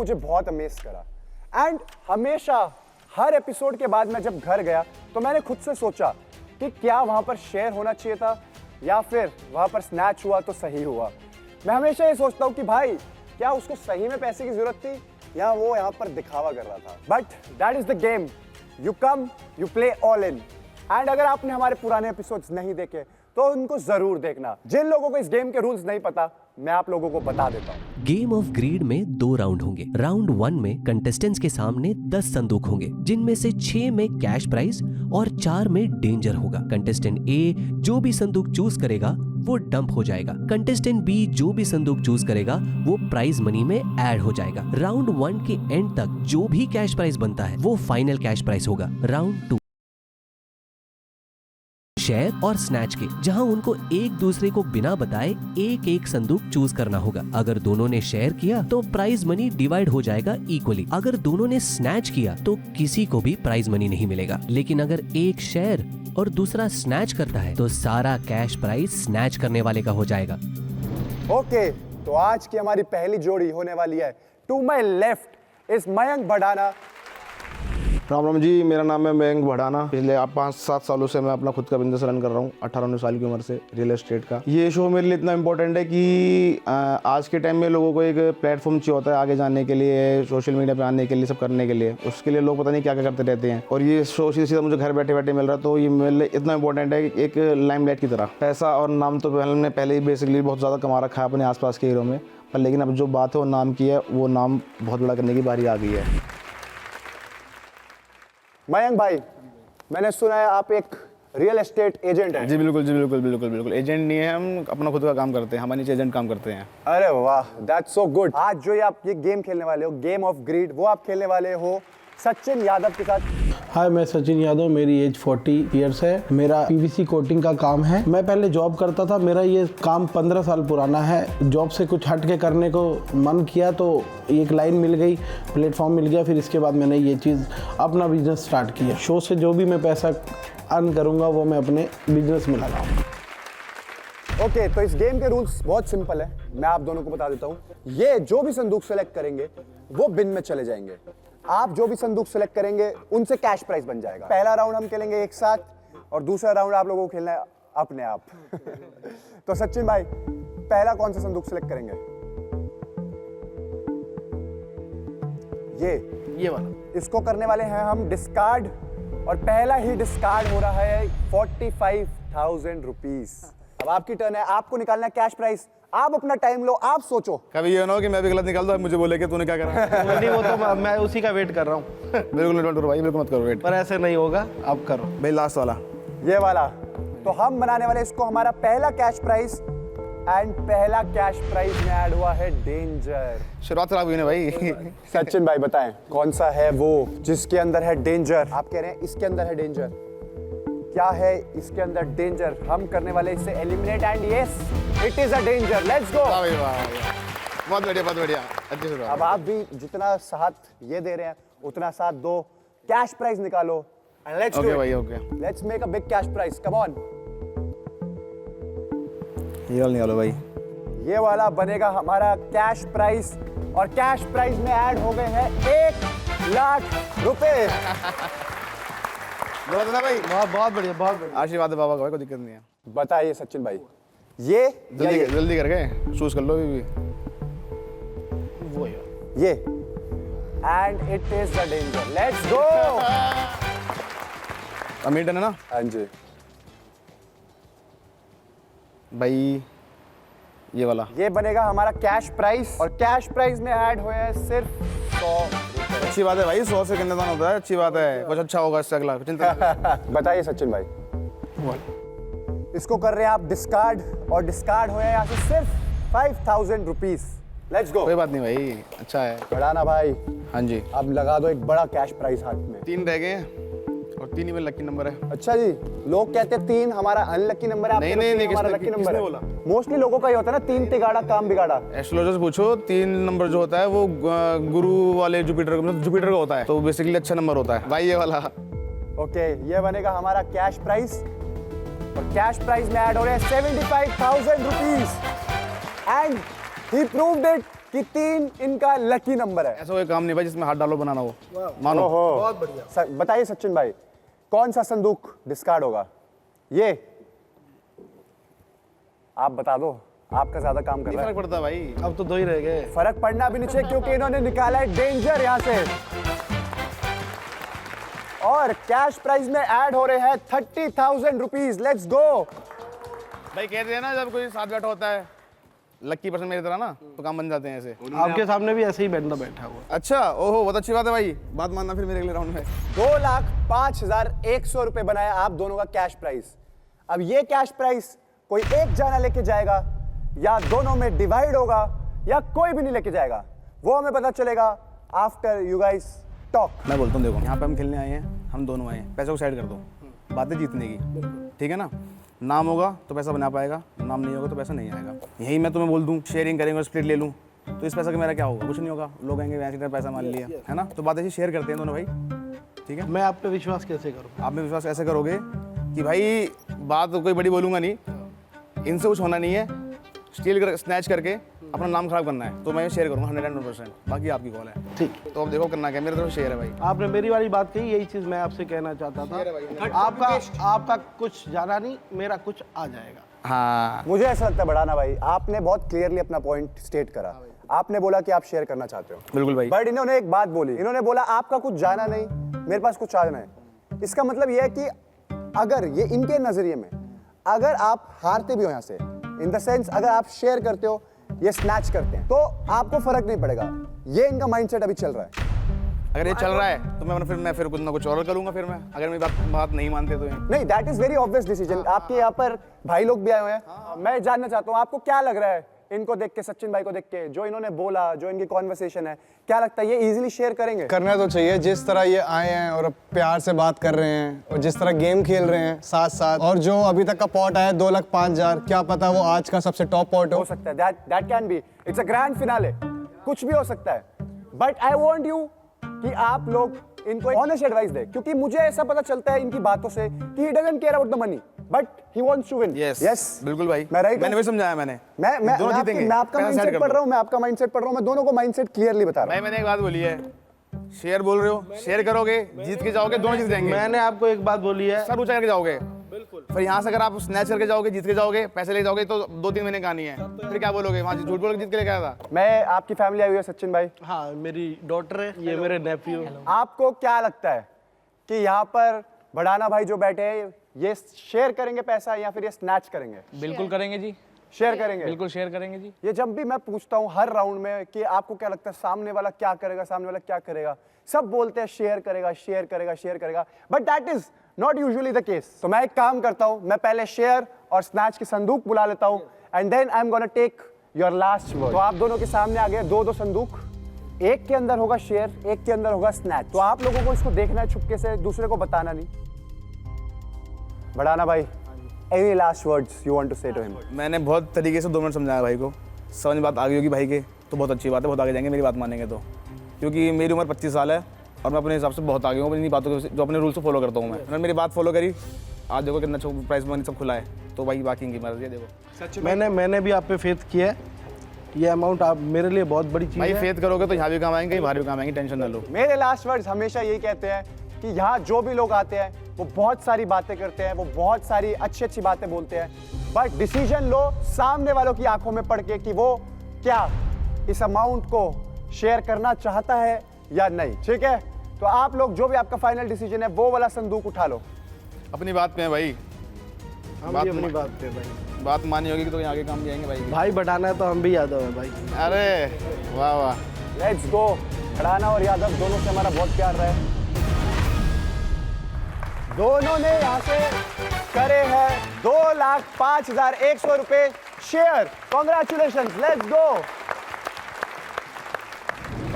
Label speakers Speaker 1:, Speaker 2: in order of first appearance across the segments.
Speaker 1: मुझे बहुत अमेज करा। एंड हमेशा हर एपिसोड के बाद मैं जब घर गया तो मैंने खुद से सोचा कि क्या वहां पर शेयर होना चाहिए था या फिर वहां पर स्नैच हुआ तो सही हुआ। मैं हमेशा ये सोचता हूँ कि भाई क्या उसको सही में पैसे की जरूरत थी या वो यहाँ पर दिखावा कर रहा था। But that is the game, you come you play all in. And अगर आपने हमारे पुराने एपिसोड्स नहीं देखे तो उनको जरूर देखना। जिन लोगों को इस गेम के रूल्स नहीं पता मैं आप लोगों को बता देता हूँ।
Speaker 2: गेम ऑफ ग्रीड में 2 राउंड होंगे। राउंड 1 में कंटेस्टेंट्स के सामने 10 संदूक होंगे, जिनमें से 6 में कैश प्राइज और 4 में डेंजर होगा। कंटेस्टेंट ए जो भी संदूक चूज करेगा वो डंप हो जाएगा। कंटेस्टेंट बी जो भी संदूक चूज करेगा वो प्राइज मनी में ऐड हो जाएगा। राउंड 1 के एंड तक जो भी कैश प्राइज बनता है वो फाइनल कैश प्राइज होगा। राउंड 2 शेयर और स्नैच के, जहां उनको एक दूसरे को बिना बताए एक एक संदूक चूज करना होगा। अगर दोनों ने शेयर किया तो प्राइज मनी डिवाइड हो जाएगा इक्वली। अगर दोनों ने स्नैच किया तो किसी को भी प्राइज मनी नहीं मिलेगा। लेकिन अगर एक शेयर और दूसरा स्नैच करता है तो सारा कैश प्राइज स्नैच करने वाले का हो जाएगा।
Speaker 1: ओके, तो आज की हमारी पहली जोड़ी होने वाली है। To my left is Mayank Bhadana.
Speaker 3: राम राम जी, मेरा नाम है मयंक भड़ाना। पिछले 5-7 सालों से मैं अपना खुद का बिजनेस रन कर रहा हूँ, 18-19 साल की उम्र से, रियल एस्टेट का। ये शो मेरे लिए इतना इंपॉर्टेंट है कि आज के टाइम में लोगों को एक प्लेटफॉर्म चाहिए होता है आगे जाने के लिए, सोशल मीडिया पे आने के लिए, सब करने के लिए। उसके लिए लोग पता नहीं क्या क्या करते रहते हैं, और ये शो सीधा मुझे घर बैठे बैठे मिल रहा है। तो ये मेरे लिए इतना इंपॉर्टेंट है कि एक लाइमलाइट की तरह। पैसा और नाम तो मैंने पहले ही बेसिकली बहुत ज़्यादा कमा रखा है अपने आसपास के एरिया में, पर लेकिन अब जो बात है वो नाम की है, वो नाम बहुत बड़ा करने की बारी आ गई है।
Speaker 1: मयंक भाई, मैंने सुना है आप एक रियल एस्टेट एजेंट हैं।
Speaker 3: जी बिल्कुल, जी बिल्कुल बिल्कुल बिल्कुल। एजेंट नहीं है, हम अपना खुद का काम करते हैं, हमारे नीचे एजेंट काम करते हैं।
Speaker 1: अरे वाह, दैट्स सो गुड। आज जो ये आप ये गेम खेलने वाले हो, गेम ऑफ ग्रीड, वो आप खेलने वाले हो सचिन यादव के साथ।
Speaker 4: हाय, मैं सचिन यादव, मेरी एज 40 इयर्स है। मेरा पीवीसी कोटिंग का काम है। मैं पहले जॉब करता था, मेरा ये काम 15 साल पुराना है। जॉब से कुछ हट के करने को मन किया तो एक लाइन मिल गई, प्लेटफॉर्म मिल गया, फिर इसके बाद मैंने ये चीज़ अपना बिजनेस स्टार्ट किया। शो से जो भी मैं पैसा अर्न करूँगा वो मैं अपने बिजनेस में लगाऊँ।
Speaker 1: ओके, तो इस गेम के रूल्स बहुत सिंपल है, मैं आप दोनों को बता देता हूँ। ये जो भी संदूक सेलेक्ट करेंगे वो बिन में चले जाएंगे। आप जो भी संदूक सेलेक्ट करेंगे उनसे कैश प्राइस बन जाएगा। पहला राउंड हम खेलेंगे एक साथ और दूसरा राउंड आप लोगों को खेलना है अपने आप। तो सचिन भाई, पहला कौन सा संदूक सेलेक्ट करेंगे? ये वाला। इसको करने वाले हैं हम डिस्कार्ड, और पहला ही डिस्कार्ड हो रहा है 45,000 रुपीज। अब आपकी टर्न है, आपको निकालना है कैश प्राइस। आप अपना टाइम लो, आप सोचो।
Speaker 3: कभी ये ना हो कि मैं भी गलत निकाल दूं, मुझे बोले कि तूने क्या करा।
Speaker 4: नहीं, वो तो मैं उसी का वेट कर रहा हूँ।
Speaker 3: बिल्कुल मत करो भाई, बिल्कुल मत करो वेट।
Speaker 4: पर ऐसे नहीं होगा, आप करो
Speaker 3: भाई। लास्ट वाला,
Speaker 1: ये वाला। तो हम बनाने वाले इसको हमारा पहला कैश प्राइस, एंड पहला कैश प्राइस में ऐड हुआ है डेंजर।
Speaker 3: शुरुआत खराब हुई ना भाई।
Speaker 1: सचिन भाई बताएं कौन सा है वो जिसके अंदर है डेंजर? आप कह रहे हैं इसके अंदर है डेंजर। क्या है इसके अंदर डेंजर? हम करने वाले इसे eliminate, and yes it is a danger. Let's go.
Speaker 3: वाह भाई वाह, बहुत बढ़िया बहुत बढ़िया, अच्छी शुरुआत।
Speaker 1: अब आप भी जितना साथ ये दे रहे हैं उतना साथ दो, कैश प्राइस निकालो एंड लेट्स
Speaker 3: ओके भाई, okay.
Speaker 1: Let's make a big cash price, come on.
Speaker 3: ये वाला निकालो भाई।
Speaker 1: ये वाला बनेगा हमारा कैश प्राइस, और कैश प्राइस में ऐड हो गए हैं 1 लाख रुपए।
Speaker 3: ना भाई,
Speaker 4: बहुत बढ़िया, बहुत बढ़िया।
Speaker 3: आशीर्वाद है बाबा का भाई, कोई दिक्कत नहीं है।
Speaker 1: बताइए सचिन भाई, ये
Speaker 3: जल्दी करके चूज कर लो अभी।
Speaker 4: वो
Speaker 1: ये and it is the danger. Let's go.
Speaker 3: अमीर है ना?
Speaker 1: हाँ जी
Speaker 3: भाई, ये वाला।
Speaker 1: ये बनेगा हमारा कैश प्राइस, और कैश प्राइस में ऐड हुए हैं सिर्फ 100 रुपए।
Speaker 3: अच्छी बात है भाई, 100 से कन्यादान होता है, अच्छी बात है। कुछ अच्छा होगा इससे अगला, चिंता।
Speaker 1: बताइए सचिन भाई। इसको कर रहे हैं आप डिस्कार्ड, और डिस्कार्ड हुए हैं यहाँ से सिर्फ 5,000 रुपीज। Let's go.
Speaker 3: कोई बात नहीं भाई, अच्छा है।
Speaker 1: बढ़ाना भाई,
Speaker 3: हाँ जी,
Speaker 1: अब लगा दो एक बड़ा कैश प्राइस हाथ में।
Speaker 3: 3 रह गए हैं और 3 ही में लकी नंबर है।
Speaker 1: अच्छा जी, लोग कहते हैं 3 हमारा अनलकी नंबर है।
Speaker 3: नहीं,
Speaker 1: हमारा लकी नंबर है।
Speaker 3: बोला?
Speaker 1: मोस्टली लोगों का ये होता है ना, 3 तिगाड़ा काम बिगाड़ा।
Speaker 3: एस्ट्रोलॉजर से पूछो, 3 नंबर जो होता है वो गुरु वाले जुपिटर का होता है, तो बेसिकली अच्छा नंबर होता है भाई, ये वाला।
Speaker 1: ओके, ये बनेगा हमारा कैश प्राइस, और कैश प्राइस में ऐड हो रहे हैं 75,000 rupees. And he proved it कि 3 इनका लकी नंबर है।
Speaker 3: ऐसा कोई काम नहीं भाई जिसमें हाथ डालो बनाना हो, मानो।
Speaker 1: ओहो, बहुत बढ़िया। बताइए सचिन भाई, कौन सा संदूक डिस्कार्ड होगा? ये आप बता दो, आपका ज्यादा काम कर रहा है।
Speaker 3: फर्क पड़ता है भाई।
Speaker 4: अब तो 2 ही रह गए।
Speaker 1: फर्क पड़ना भी नहीं चाहिए क्योंकि इन्होंने निकाला है डेंजर यहां से। और कैश प्राइस में ऐड हो रहे हैं 30,000 रुपीज। Let's go.
Speaker 3: भाई कहते हैं ना जब कोई साथ बैठा होता है लक्की पर्सन मेरी तरह ना, तो काम बन जाते हैं ऐसे।
Speaker 4: आपके सामने भी ऐसे ही बंदा बैठा हुआ।
Speaker 3: अच्छा, ओहो, बहुत अच्छी बात है भाई। बात मानना फिर मेरे अगले राउंड में।
Speaker 1: 2,05,100 रुपए बनाया आप दोनों का कैश प्राइस। अब ये कैश प्राइस कोई एक जना लेके जाएगा या दोनों में डिवाइड होगा या कोई भी नहीं लेके जाएगा, वो हमें पता चलेगा आफ्टर यू गाइस टॉक।
Speaker 3: मैं बोलता हूँ देखो, यहाँ पे हम खेलने आए हैं, हम दोनों आए हैं, पैसे को साइड कर दो, बातें जीतने की, ठीक है ना। नाम होगा तो पैसा बना पाएगा, नाम नहीं होगा तो पैसा नहीं आएगा। यही मैं तुम्हें बोल दूँ शेयरिंग करेंगे और स्प्लिट ले लूँ तो इस पैसा का मेरा क्या होगा? कुछ नहीं होगा। लोग आएंगे वैसे का पैसा मान लिया, है ना। तो बात ऐसी शेयर करते हैं दोनों भाई, ठीक है।
Speaker 4: मैं आप पे विश्वास कैसे करूँ?
Speaker 3: आप में विश्वास ऐसे करोगे कि भाई बात कोई बड़ी बोलूँगा नहीं, इनसे कुछ होना नहीं है, स्टील कर स्नैच करके अपना नाम खराब करना है तो मैं शेयर करूँगा 100%। बाकी आपकी कॉल है,
Speaker 4: ठीक।
Speaker 3: तो अब देखो करना क्या, मेरे तरफ शेयर है भाई।
Speaker 4: आपने मेरी वाली बात कही, यही चीज मैं आपसे कहना चाहता था। आपका कुछ जाना नहीं, मेरा कुछ आ जाएगा।
Speaker 3: हाँ,
Speaker 1: मुझे ऐसा लगता है बढ़ाना भाई, आपने बहुत क्लियरली अपना पॉइंट स्टेट करा। आपने बोला कि आप शेयर करना चाहते हो,
Speaker 3: बिल्कुल भाई।
Speaker 1: बट इन्होंने एक बात बोली, इन्होंने बोला आपका कुछ जाना नहीं, मेरे पास कुछ आना है। इसका मतलब यह है कि अगर ये इनके नजरिए में, अगर आप हारते भी हो यहाँ से, इन द सेंस अगर आप शेयर करते हो, ये स्नैच करते हैं, तो आपको फर्क नहीं पड़ेगा। ये इनका माइंडसेट अभी चल रहा है।
Speaker 3: अगर ये चल रहा है तो मैं फिर कुछ ना कुछ और करूंगा। फिर मैं अगर मेरी बात नहीं मानते तो ये
Speaker 1: नहीं, that is very obvious decision. आपके यहाँ पर भाई लोग भी आए हुए हैं। मैं जानना चाहता हूँ आपको क्या लग रहा है इनको देख के, सचिन भाई को देख के, जो इन्होंने बोला, जो इनकी कॉन्वर्सेशन है, क्या लगता है ये इजीली शेयर करेंगे?
Speaker 5: करना तो चाहिए। जिस तरह ये आए हैं और प्यार से बात कर रहे हैं और जिस तरह गेम खेल रहे हैं साथ साथ, और जो अभी तक का पॉट आया 2,05,000, क्या पता वो आज का सबसे टॉप पॉट
Speaker 1: हो
Speaker 5: हो।
Speaker 1: सकता है, that can be, it's a grand finale, कुछ भी हो सकता है। बट आई वांट यू कि आप लोग इनको ऑनेस्ट एडवाइस दे, क्योंकि मुझे ऐसा पता चलता है इनकी बातों से कि he doesn't care about the money but he wants to win.
Speaker 3: Yes, बिल्कुल भाई।
Speaker 1: मैं राइट
Speaker 3: मैंने भी समझाया।
Speaker 1: मैं आपका माइंडसेट पढ़ रहा हूँ, मैं आपका माइंडसेट पढ़ रहा हूँ, मैं दोनों को माइंडसेट क्लियरली बता रहा
Speaker 3: भाई मैंने एक बात बोली है, शेयर बोल रहे हो, शेयर करोगे, जीत के जाओगे, दोनों जीत जाएंगे।
Speaker 4: मैंने आपको एक बात बोली है,
Speaker 3: सब ऊंचा करके जाओगे। बिल्कुल। फिर यहाँ से अगर आप स्नैच करके जाओगे, जीत के जाओगे, पैसे ले जाओगे तो 2-3 महीने कहानी है। फिर क्या बोलोगे? वहाँ झूठ बोल के जीत के लेके आया था।
Speaker 1: हूँ। मैं आपकी फैमिली आई हुई है सचिन भाई।
Speaker 4: हाँ, मेरी डॉटर है, ये मेरे नेफ्यू।
Speaker 1: आपको क्या लगता है कि यहाँ पर बढ़ाना भाई जो बैठे हैं, ये शेयर करेंगे पैसा या फिर ये स्नैच करेंगे?
Speaker 6: बिल्कुल करेंगे जी,
Speaker 1: शेयर करेंगे।
Speaker 6: बिल्कुल शेयर करेंगे जी।
Speaker 1: ये जब भी मैं पूछता हूँ हर राउंड में कि आपको क्या लगता है सामने वाला क्या करेगा, सामने वाला क्या करेगा, सब बोलते हैं शेयर करेगा, शेयर करेगा, शेयर करेगा, but that is not usually the case. तो मैं एक काम करता हूँ, मैं पहले शेयर और स्नैच के संदूक बुला लेता हूँ and then I am gonna take your last word. तो आप दोनों के सामने आ गए 2-2 संदूक, एक के अंदर होगा शेयर, एक के अंदर होगा स्नैच। तो आप लोगों को इसको देखना है छुपके से, दूसरे को बताना नहीं। बढ़ाना भाई, any last words you want to say to him?
Speaker 3: मैंने बहुत तरीके से 2 मिनट समझाया भाई को, समझ में बात आ गई होगी भाई के, तो बहुत अच्छी बात है, बहुत आगे जाएंगे मेरी बात मानेंगे तो। क्योंकि मेरी उम्र 25 साल है और मैं अपने हिसाब से बहुत आगे हूँ अपनी बातों के, जो अपने रूल्स को फॉलो करता हूँ मैं। उन्होंने मेरी बात फॉलो करी, आज देखो कितना अच्छा प्राइस मनी सब खुला है, तो भाई बाकी इनकी मर्जी है। देखो
Speaker 4: मैंने भी आप पे फेथ किया है, ये अमाउंट आप मेरे लिए बहुत बड़ी चीज़
Speaker 3: भाई,
Speaker 4: है।
Speaker 3: फेथ करोगे तो यहाँ भी काम आएंगे, कहीं बाहर भी काम आएंगे, टेंशन ना लो।
Speaker 1: मेरे लास्ट वर्ड्स हमेशा यही कहते हैं कि यहाँ जो भी लोग आते हैं वो बहुत सारी बातें करते हैं, वो बहुत सारी अच्छी अच्छी बातें बोलते हैं, बट डिसीजन लो सामने वालों की आंखों में पढ़ के कि वो क्या इस अमाउंट को शेयर करना चाहता है या नहीं। ठीक है, तो आप लोग जो भी आपका फाइनल डिसीजन है वो वाला संदूक उठा लो।
Speaker 3: अपनी बात पे है भाई,
Speaker 4: हम भी अपनी बात पे भाई,
Speaker 3: बात मानी होगी तो आगे काम भी आएंगे भाई।
Speaker 4: भाई बढ़ाना है तो हम भी यादव है भाई।
Speaker 3: अरे वाह वाह,
Speaker 1: लेट्स गो। बढ़ाना और यादव दोनों से हमारा बहुत प्यार रहा है। दोनों ने यहाँ से करे हैं 2,05,100 रुपए share. Congratulation, let's go.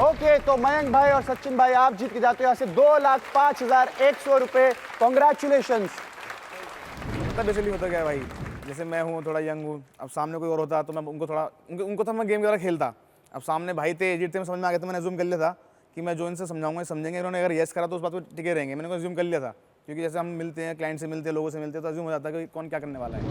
Speaker 1: Okay, तो मयंक भाई और सचिन भाई आप जीत के जाते हो यहाँ से 2,05,100 रुपए। कॉन्ग्रेचुलेशन।
Speaker 3: पता बेसिकली होता क्या है भाई, जैसे मैं हूँ थोड़ा यंग हूँ, अब सामने कोई और होता तो मैं उनको थोड़ा उनको तो मैं गेम ज़्यादा खेलता। अब सामने भाई थे, एजिड थे, मैं समझ में आ गया तो मैंने अज्यूम कर लिया था कि मैं जो इनसे समझाऊंगा समझेंगे, इन्होंने अगर येस करा तो उस बात पर टिके रहेंगे, मैंने अज्यूम कर लिया था। क्योंकि जैसे हम मिलते हैं, क्लाइंट से मिलते हैं, लोगों से मिलते हैं, तो अज्यूम हो जाता है कि कौन क्या करने वाला है।